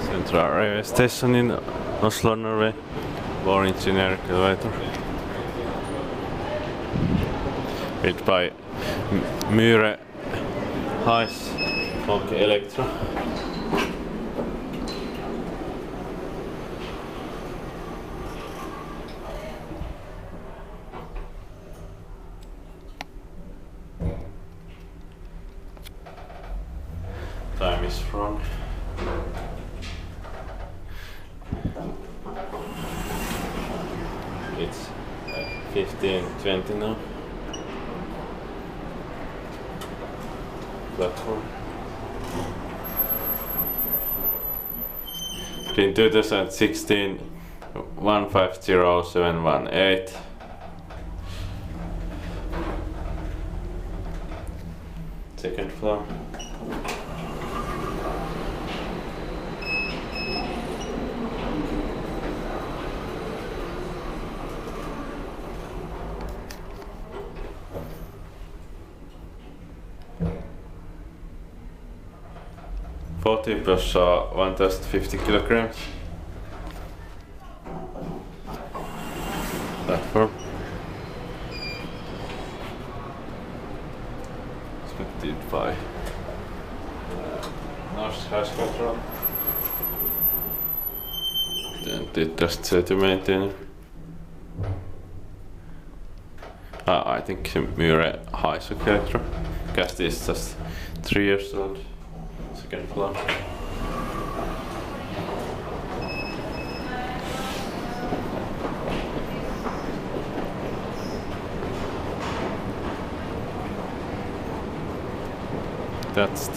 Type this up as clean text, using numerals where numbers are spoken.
Central railway station in Oslo, Norway. Boring generic elevator. Built by Myhre Heis Elektro. Time is wrong. It's 15:20 now. Platform. In 2016, 150718. Second floor. Four tables are 1050 kilograms. Platform. Expected by Myhre Heis Elektro. Then it just say to maintain it. I think Myhre Heis Elektro. Guess this is just 3 years old. Second floor. That's